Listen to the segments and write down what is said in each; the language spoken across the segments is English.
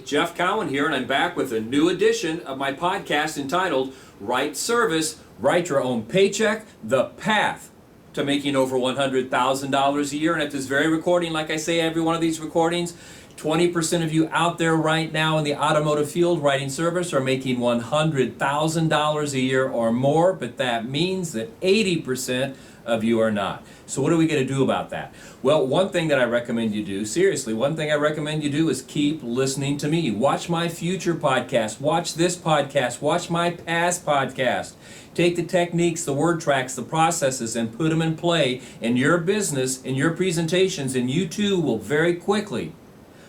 Jeff Cowan here, and I'm back with a new edition of my podcast entitled Right Service, Write Your Own Paycheck, The Path to Making Over $100,000 a year. And at this very recording, like I say, every one of these recordings, 20% of you out there right now in the automotive field writing service are making $100,000 a year or more, but that means that 80% of you are not. So what are we going to do about that? Well, one thing that I recommend you do, seriously, one thing I recommend you do is keep listening to me. Watch my future podcast, watch this podcast, watch my past podcast. Take the techniques, the word tracks, the processes, and put them in play in your business, in your presentations, and you too will very quickly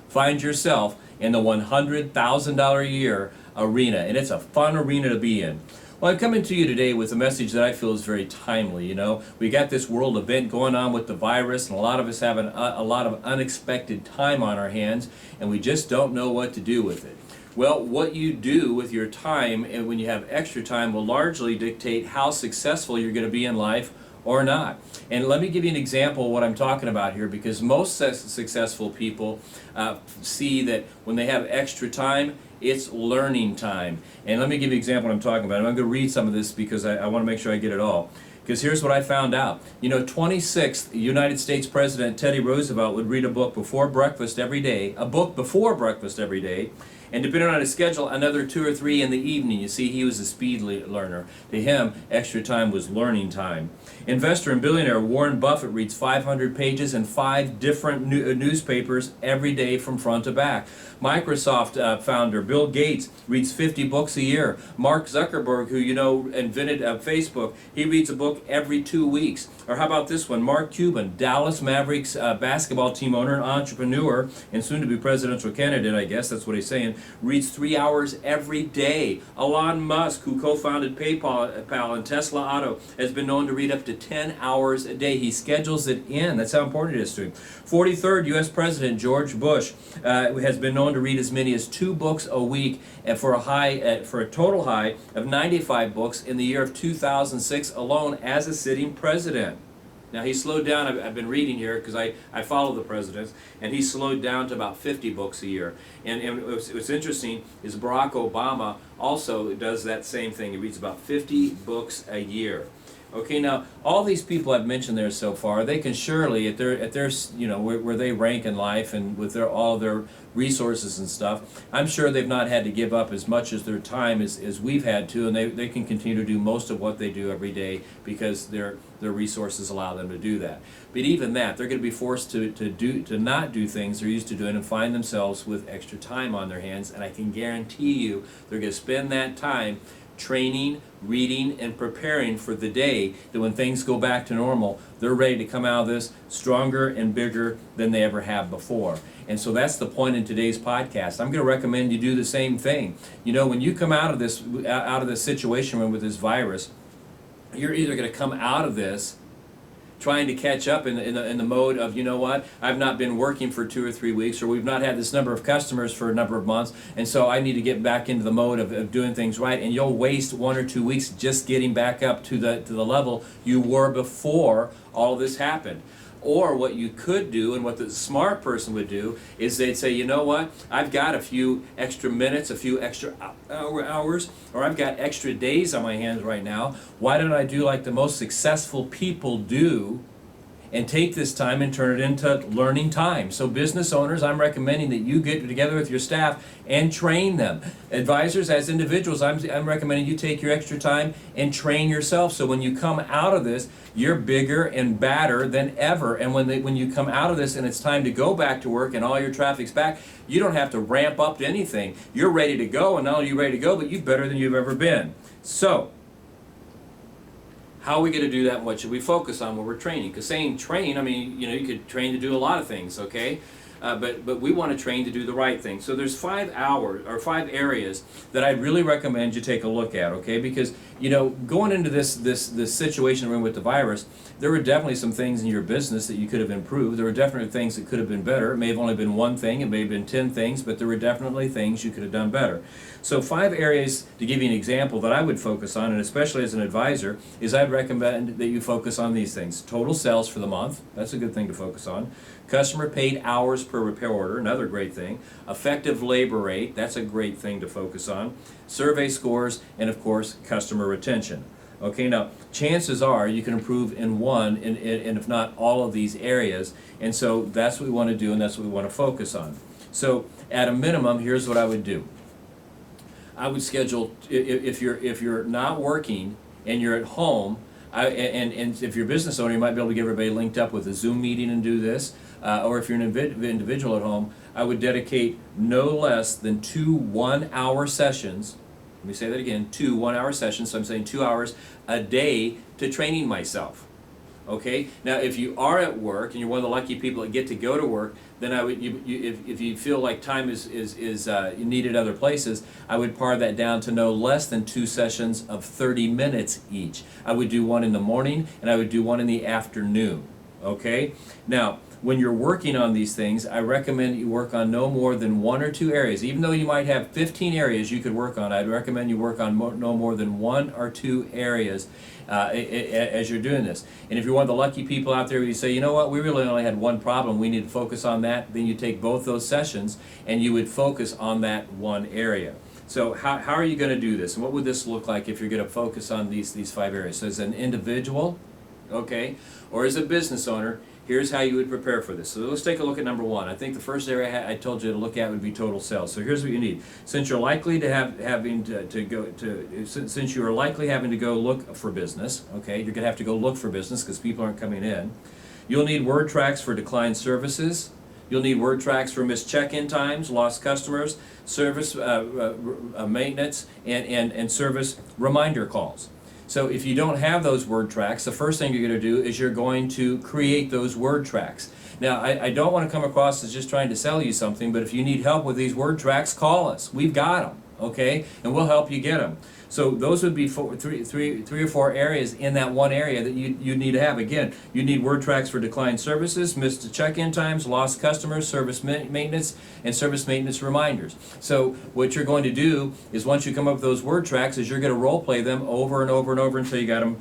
find yourself in the $100,000 a year arena, and it's a fun arena to be in. Well, I'm coming to you today with a message that I feel is very timely. You know, we got this world event going on with the virus, and a lot of us have a lot of unexpected time on our hands, and we just don't know what to do with it. Well, what you do with your time, and when you have extra time, will largely dictate how successful you're going to be in life or not. And let me give you an example of what I'm talking about here, because most successful people see that when they have extra time, it's learning time. And let me give you an example of what I'm talking about. I'm going to read some of this because I want to make sure I get it all. Because here's what I found out. You know, 26th United States President Teddy Roosevelt would read a book before breakfast every day, and depending on his schedule, another 2 or 3 in the evening. You see, he was a speed learner. To him, extra time was learning time. Investor and billionaire Warren Buffett reads 500 pages in 5 different newspapers every day from front to back. Microsoft founder Bill Gates reads 50 books a year. Mark Zuckerberg, who you know invented Facebook, he reads a book every 2 weeks. Or how about this one? Mark Cuban, Dallas Mavericks basketball team owner and entrepreneur, and soon to be presidential candidate, I guess that's what he's saying, reads 3 hours every day. Elon Musk, who co-founded PayPal and Tesla Auto, has been known to read up to 10 hours a day. He schedules it in. That's how important it is to him. 43rd U.S. President George Bush has been known to read as many as 2 books a week, and for a total high of 95 books in the year of 2006 alone as a sitting president. Now he slowed down. I've been reading here because I follow the presidents, and he slowed down to about 50 books a year. And what's interesting is Barack Obama also does that same thing. He reads about 50 books a year. Okay, now all these people I've mentioned there so far, they can surely at their you know where they rank in life and with all their resources and stuff, I'm sure they've not had to give up as much as their time as we've had to, and they can continue to do most of what they do every day because their resources allow them to do that. But even that, they're going to be forced to not do things they're used to doing and find themselves with extra time on their hands, and I can guarantee you they're going to spend that time training, reading, and preparing for the day that when things go back to normal, they're ready to come out of this stronger and bigger than they ever have before. And so that's the point in today's podcast. I'm going to recommend you do the same thing. You know, when you come out of this situation with this virus, you're either going to come out of this trying to catch up in the mode of, you know what, I've not been working for 2 or 3 weeks, or we've not had this number of customers for a number of months, and so I need to get back into the mode of doing things right, and you'll waste 1 or 2 weeks just getting back up to the level you were before all of this happened. Or what you could do, and what the smart person would do, is they'd say, you know what, I've got a few extra minutes, a few extra hours, or I've got extra days on my hands right now. Why don't I do like the most successful people do and take this time and turn it into learning time? So business owners, I'm recommending that you get together with your staff and train them. Advisors, as individuals, I'm recommending you take your extra time and train yourself, so when you come out of this, you're bigger and badder than ever. And when you come out of this and it's time to go back to work and all your traffic's back, you don't have to ramp up to anything. You're ready to go, and not only are you ready to go, but you're better than you've ever been. So how are we going to do that, and what should we focus on when we're training? Because saying train, I mean, you know, you could train to do a lot of things, okay? But we want to train to do the right thing. So there's 5 areas that I really recommend you take a look at, okay? Because, you know, going into this situation we're in with the virus, there were definitely some things in your business that you could have improved. There were definitely things that could have been better. It may have only been one thing, it may have been 10 things, but there were definitely things you could have done better. So 5 areas, to give you an example, that I would focus on, and especially as an advisor, is I'd recommend that you focus on these things. Total sales for the month, that's a good thing to focus on. Customer paid hours per repair order, another great thing. Effective labor rate, that's a great thing to focus on. Survey scores, and of course, customer retention. Okay, now chances are you can improve in one, and if not all of these areas, and so that's what we want to do, and that's what we want to focus on. So at a minimum, here's what I would do. I would schedule, if you're not working and you're at home, and if you're a business owner, you might be able to get everybody linked up with a Zoom meeting and do this, or if you're an individual at home, I would dedicate no less than 2 1-hour sessions. Let me say that again, 2 1-hour sessions, so I'm saying 2 hours a day to training myself. Okay, now if you are at work and you're one of the lucky people that get to go to work, then I would, if you feel like time is needed other places, I would pare that down to no less than 2 sessions of 30 minutes each. I would do one in the morning and I would do one in the afternoon. Okay, now when you're working on these things, I recommend you work on no more than 1 or 2 areas. Even though you might have 15 areas you could work on, I'd recommend you work on no more than 1 or 2 areas as you're doing this. And if you're one of the lucky people out there where you say, you know what, we really only had one problem, we need to focus on that, then you take both those sessions and you would focus on that one area. So how are you going to do this? And what would this look like if you're going to focus on these 5 areas? So as an individual, okay, or as a business owner, here's how you would prepare for this. So let's take a look at number 1. I think the first area I told you to look at would be total sales. So here's what you need. Since you're likely to having to go look for business, okay, you're going to have to go look for business because people aren't coming in. You'll need word tracks for declined services. You'll need word tracks for missed check-in times, lost customers, service maintenance, and service reminder calls. So if you don't have those word tracks, the first thing you're going to do is you're going to create those word tracks. Now, I don't want to come across as just trying to sell you something, but if you need help with these word tracks, call us. We've got them, okay? And we'll help you get them. So those would be three or four areas in that one area that you need to have. Again, you need word tracks for declined services, missed check-in times, lost customers, service maintenance, and service maintenance reminders. So what you're going to do is once you come up with those word tracks is you're going to role play them over and over and over until you got them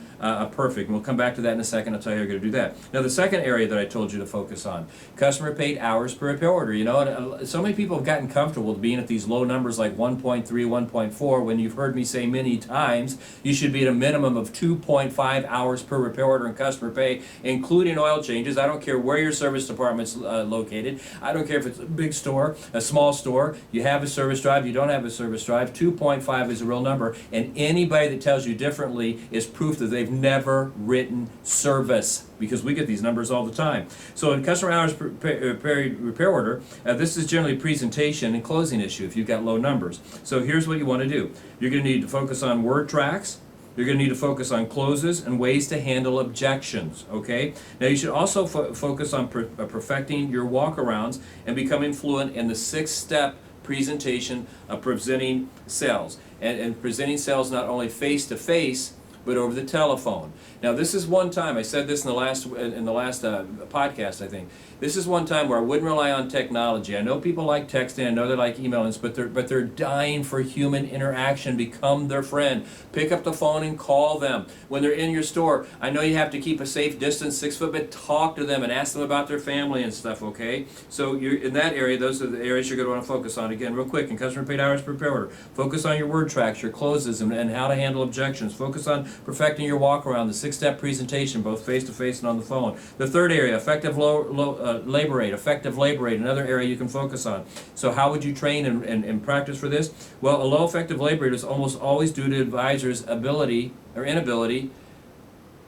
perfect. And we'll come back to that in a second. I'll tell you how you're going to do that. Now the second area that I told you to focus on, customer paid hours per repair order. You know, and so many people have gotten comfortable being at these low numbers like 1.3, 1.4 when you've heard me say many times you should be at a minimum of 2.5 hours per repair order in customer pay, including oil changes. I don't care where your service department's located. I don't care if it's a big store, a small store, you have a service drive, you don't have a service drive. 2.5 is a real number, and anybody that tells you differently is proof that they've never written service, because we get these numbers all the time. So in customer hours per repair order, this is generally a presentation and closing issue if you've got low numbers. So here's what you want to do. You're going to need to focus on word tracks. You're going to need to focus on closes and ways to handle objections, okay? Now you should also focus on perfecting your walkarounds and becoming fluent in the 6-step presentation of presenting sales. And presenting sales not only face-to-face, but over the telephone. Now this is one time, I said this in the last podcast, I think. This is one time where I wouldn't rely on technology. I know people like texting, I know they like emailing, but they're dying for human interaction. Become their friend. Pick up the phone and call them. When they're in your store, I know you have to keep a safe distance, 6 foot, but talk to them and ask them about their family and stuff, okay? So you're in that area, those are the areas you're going to want to focus on. Again, real quick, in customer paid hours per repair order, focus on your word tracks, your closes, and how to handle objections. Focus on perfecting your walk around, the 6-step presentation, both face-to-face and on the phone. The third area, effective labor rate, another area you can focus on. So how would you train and practice for this? Well, a low effective labor rate is almost always due to advisors' ability or inability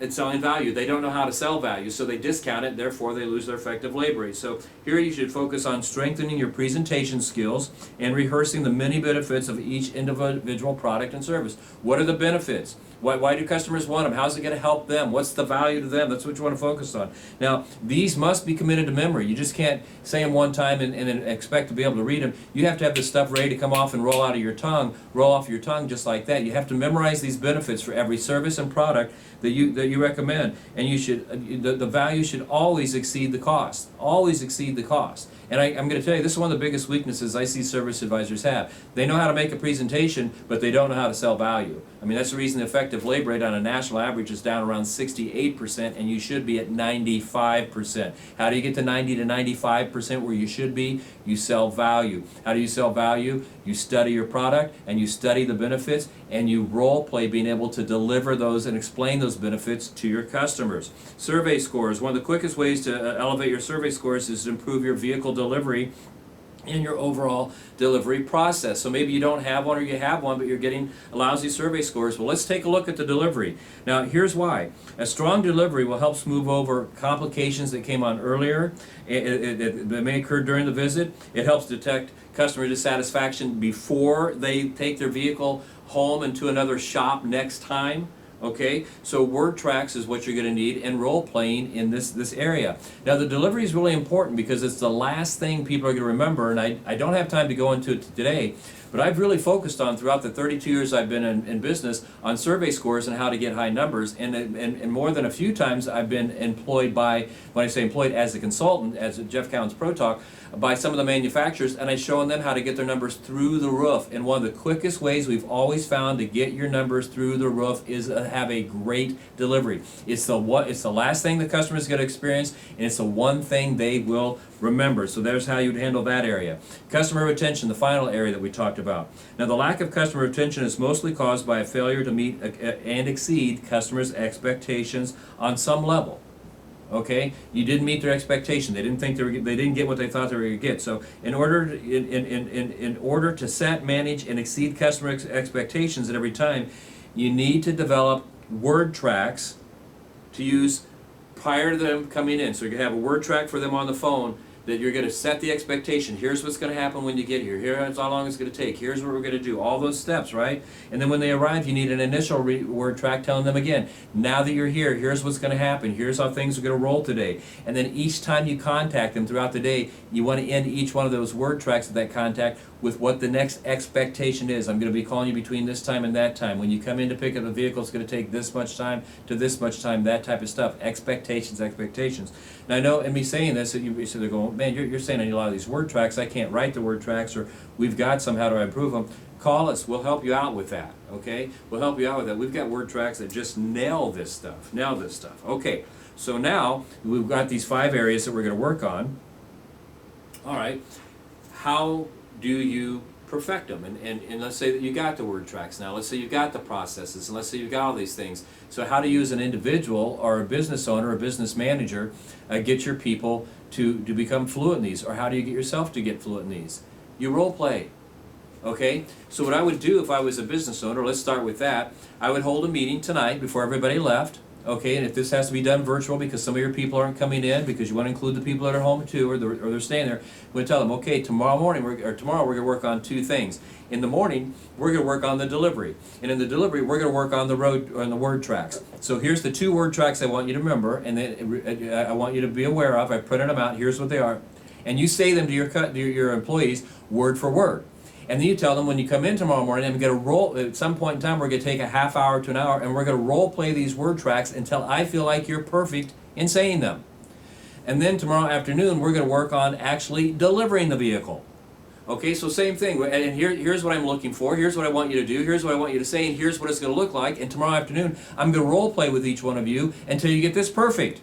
at selling value. They don't know how to sell value, so they discount it, therefore they lose their effective labor rate. So here you should focus on strengthening your presentation skills and rehearsing the many benefits of each individual product and service. What are the benefits? Why do customers want them? How's it going to help them? What's the value to them? That's what you want to focus on. Now, these must be committed to memory. You just can't say them one time and then expect to be able to read them. You have to have this stuff ready to come off and roll off your tongue just like that. You have to memorize these benefits for every service and product that you recommend, and you should the value should always exceed the cost. Always exceed the cost. And I'm going to tell you, this is one of the biggest weaknesses I see service advisors have. They know how to make a presentation, but they don't know how to sell value. I mean, that's the reason the effective labor rate on a national average is down around 68%, and you should be at 95%. How do you get to 90 to 95% where you should be? You sell value. How do you sell value? You study your product, and you study the benefits, and you role play being able to deliver those and explain those benefits to your customers. Survey scores. One of the quickest ways to elevate your survey scores is to improve your vehicle delivery in your overall delivery process. So maybe you don't have one or you have one, but you're getting lousy survey scores. Well, let's take a look at the delivery. Now, here's why. A strong delivery will help smooth over complications that came on earlier that may occur during the visit. It helps detect customer dissatisfaction before they take their vehicle home and to another shop next time. Okay, so word tracks is what you're going to need, and role playing in this area. Now, the delivery is really important because it's the last thing people are going to remember, and I don't have time to go into it today, but I've really focused on throughout the 32 years I've been in business on survey scores and how to get high numbers, and more than a few times I've been employed by, when I say employed as a consultant, as Jeff Cowan's Pro Talk, by some of the manufacturers, and I've shown them how to get their numbers through the roof. And one of the quickest ways we've always found to get your numbers through the roof is have a great delivery. It's the last thing the customer's going to experience, and it's the one thing they will remember. So there's how you'd handle that area. Customer retention, the final area that we talked about. Now, the lack of customer retention is mostly caused by a failure to meet and exceed customers' expectations on some level. Okay, you didn't meet their expectation. They didn't think they didn't get what they thought they were going to get. So, in order to set, manage, and exceed customer expectations at every time, you need to develop word tracks to use prior to them coming in. So you can have a word track for them on the phone that you're going to set the expectation. Here's what's going to happen when you get here. Here's how long it's going to take. Here's what we're going to do. All those steps, right? And then when they arrive, you need an initial word track telling them again, now that you're here, here's what's going to happen. Here's how things are going to roll today. And then each time you contact them throughout the day, you want to end each one of those word tracks of that contact with what the next expectation is. I'm going to be calling you between this time and that time. When you come in to pick up the vehicle, it's going to take this much time to this much time, that type of stuff. Expectations. Now, I know in me saying this, so they're going, man, you're saying I need a lot of these word tracks. I can't write the word tracks, or we've got some, how do I improve them? Call us. We'll help you out with that, okay? We'll help you out with that. We've got word tracks that just nail this stuff. Okay, so now we've got these 5 areas that we're going to work on. All right, how do you perfect them? And let's say that you got the word tracks now. Let's say you've got the processes, and let's say you've got all these things. So how do you, as an individual or a business owner or a business manager, get your people to become fluent in these? Or how do you get yourself to get fluent in these? You role play. Okay? So what I would do if I was a business owner, let's start with that, I would hold a meeting tonight before everybody left. Okay, and if this has to be done virtual because some of your people aren't coming in, because you want to include the people that are home too, or they're staying there, we're going to tell them, okay, tomorrow we're going to work on 2 things. In the morning, we're going to work on the delivery, and in the delivery, we're going to work on the word tracks. So here's the 2 word tracks I want you to remember, and then I want you to be aware of. I printed them out. Here's what they are, and you say them to your employees word for word. And then you tell them when you come in tomorrow morning, I'm going to roll, at some point in time, we're going to take a half hour to an hour, and we're going to role play these word tracks until I feel like you're perfect in saying them. And then tomorrow afternoon, we're going to work on actually delivering the vehicle. Okay, so same thing. And here's what I'm looking for. Here's what I want you to do. Here's what I want you to say. And here's what it's going to look like. And tomorrow afternoon, I'm going to role play with each one of you until you get this perfect.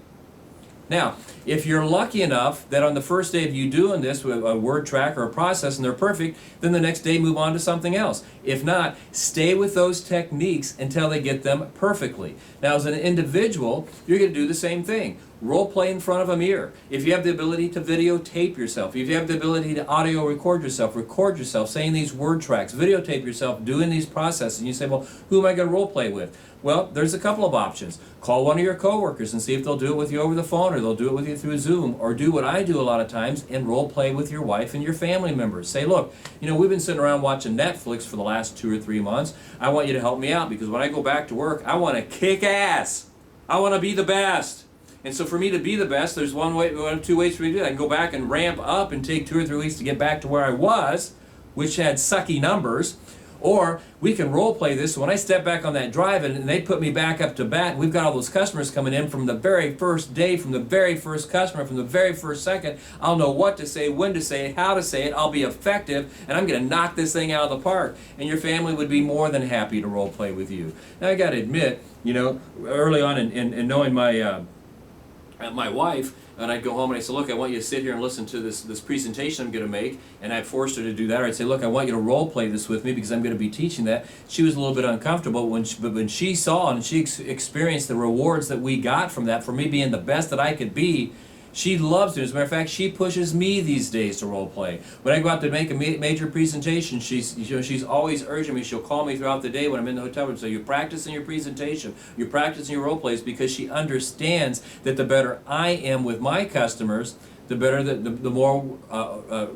Now, if you're lucky enough that on the first day of you doing this with a word track or a process and they're perfect, then the next day move on to something else. If not, stay with those techniques until they get them perfectly. Now, as an individual, you're going to do the same thing. Role play in front of a mirror. If you have the ability to videotape yourself, if you have the ability to audio record yourself saying these word tracks, videotape yourself doing these processes, and you say, well, who am I going to role play with? Well, there's a couple of options. Call one of your coworkers and see if they'll do it with you over the phone, or they'll do it with you through Zoom, or do what I do a lot of times and role play with your wife and your family members. Say, look, we've been sitting around watching Netflix for the last 2 or 3 months. I want you to help me out because when I go back to work, I want to kick ass. I want to be the best. And so for me to be the best, there's 2 ways for me to do that. I can go back and ramp up and take 2 or 3 weeks to get back to where I was, which had sucky numbers. Or we can role play this, so when I step back on that drive and they put me back up to bat, we've got all those customers coming in from the very first day, from the very first customer, from the very first second. I'll know what to say, when to say it, how to say it. I'll be effective, and I'm going to knock this thing out of the park. And your family would be more than happy to role play with you. Now, I got to admit, early on in knowing my wife, and I'd go home and I'd say, look, I want you to sit here and listen to this presentation I'm going to make, and I'd force her to do that, or I'd say, look, I want you to role play this with me because I'm going to be teaching that. She was a little bit uncomfortable, but when she saw and she experienced the rewards that we got from that, for me being the best that I could be, she loves it. As a matter of fact, she pushes me these days to role play. When I go out to make a major presentation, she's always urging me. She'll call me throughout the day when I'm in the hotel room. So you're practicing your presentation, you're practicing your role plays, because she understands that the better I am with my customers, the better the more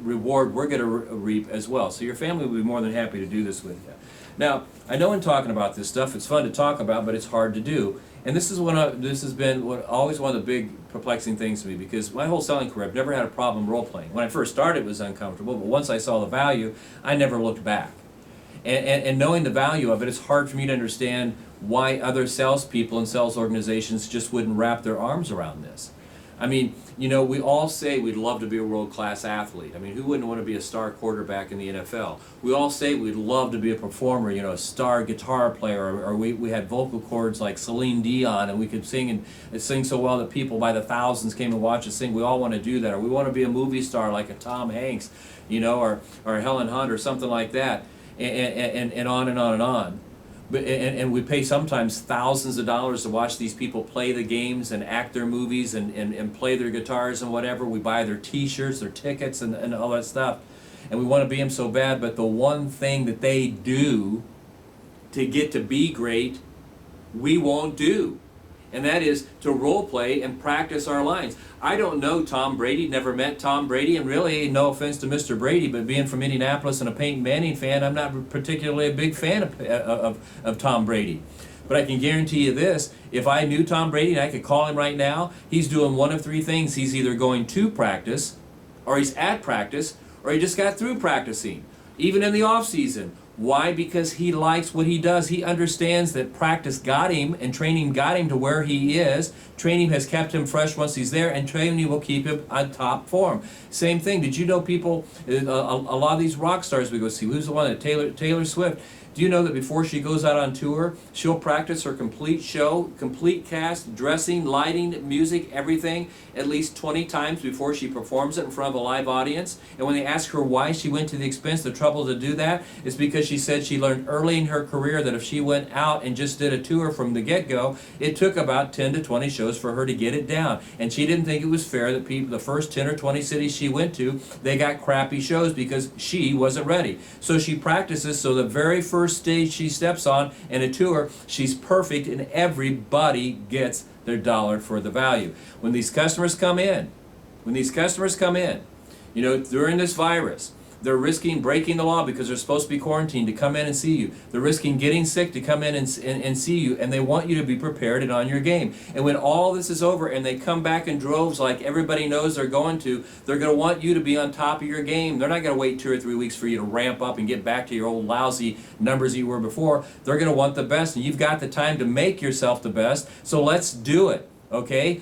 reward we're going to reap as well. So your family will be more than happy to do this with you. Now, I know in talking about this stuff, it's fun to talk about, but it's hard to do. And this has been always one of the big perplexing things to me, because my whole selling career, I've never had a problem role playing. When I first started, it was uncomfortable, but once I saw the value, I never looked back. And knowing the value of it, it's hard for me to understand why other salespeople and sales organizations just wouldn't wrap their arms around this. I mean, we all say we'd love to be a world-class athlete. I mean, who wouldn't want to be a star quarterback in the NFL? We all say we'd love to be a performer, a star guitar player, or we had vocal cords like Celine Dion, and we could sing and sing so well that people by the thousands came and watched us sing. We all want to do that. Or we want to be a movie star like a Tom Hanks, or Helen Hunt or something like that, and on and on and on. And we pay sometimes thousands of dollars to watch these people play the games and act their movies and play their guitars and whatever. We buy their t-shirts, their tickets, and all that stuff. And we want to be them so bad, but the one thing that they do to get to be great, we won't do. And that is to role play and practice our lines. I don't know Tom Brady, never met Tom Brady, and really, no offense to Mr. Brady, but being from Indianapolis and a Peyton Manning fan, I'm not particularly a big fan of Tom Brady. But I can guarantee you this, if I knew Tom Brady and I could call him right now, he's doing one of three things. He's either going to practice, or he's at practice, or he just got through practicing, even in the off season. Why? Because he likes what he does. He understands that practice got him and training got him to where he is. Training has kept him fresh once he's there, and training will keep him on top form. Same thing. Did you know people, a lot of these rock stars we go see, who's the one that Taylor Swift, do you know that before she goes out on tour, she'll practice her complete show, complete cast, dressing, lighting, music, everything, at least 20 times before she performs it in front of a live audience? And when they ask her why she went to the expense, the trouble to do that, it's because she said she learned early in her career that if she went out and just did a tour from the get-go, it took about 10 to 20 shows for her to get it down. And she didn't think it was fair that people, the first 10 or 20 cities she went to, they got crappy shows because she wasn't ready. So she practices so the very first stage she steps on in a tour, she's perfect, and everybody gets their dollar for the value. When these customers come in, during this virus, they're risking breaking the law because they're supposed to be quarantined to come in and see you. They're risking getting sick to come in and see you, and they want you to be prepared and on your game. And when all this is over and they come back in droves like everybody knows they're going to want you to be on top of your game. They're not going to wait 2 or 3 weeks for you to ramp up and get back to your old lousy numbers you were before. They're going to want the best, and you've got the time to make yourself the best, so let's do it, okay?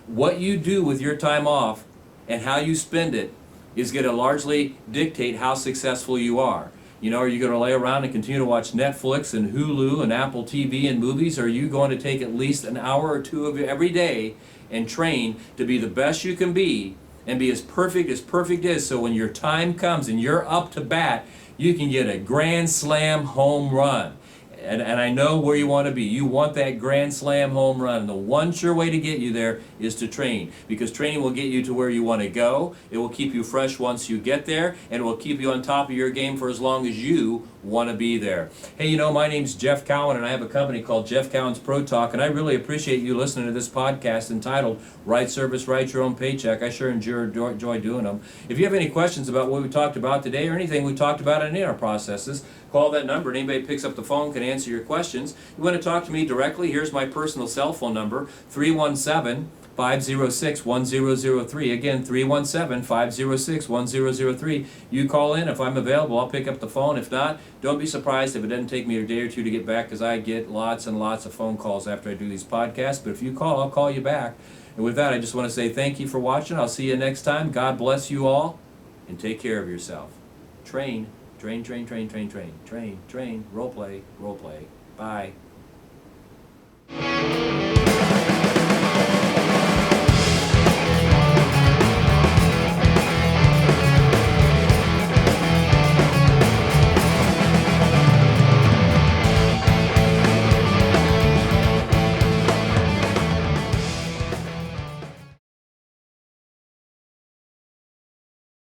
What you do with your time off and how you spend it is going to largely dictate how successful you are. Are you going to lay around and continue to watch Netflix and Hulu and Apple TV and movies, or are you going to take at least an hour or two of every day and train to be the best you can be and be as perfect is, so when your time comes and you're up to bat, you can get a grand slam home run. And I know where you want to be. You want that grand slam home run. And the one sure way to get you there is to train, because training will get you to where you want to go. It will keep you fresh once you get there, and it will keep you on top of your game for as long as you want to be there. Hey, my name's Jeff Cowan, and I have a company called Jeff Cowan's Pro Talk, and I really appreciate you listening to this podcast entitled Right Service, Write Your Own Paycheck. I sure enjoy doing them. If you have any questions about what we talked about today or anything we talked about in any of our processes, call that number, and anybody picks up the phone can answer your questions. You want to talk to me directly, here's my personal cell phone number, 317 317-506-1003. Again, 317-506-1003. You call in. If I'm available, I'll pick up the phone. If not, don't be surprised if it doesn't take me a day or two to get back, because I get lots and lots of phone calls after I do these podcasts. But if you call, I'll call you back. And with that, I just want to say thank you for watching. I'll see you next time. God bless you all, and take care of yourself. Train, train, train, train, train, train, train, train, role play, role play. Bye.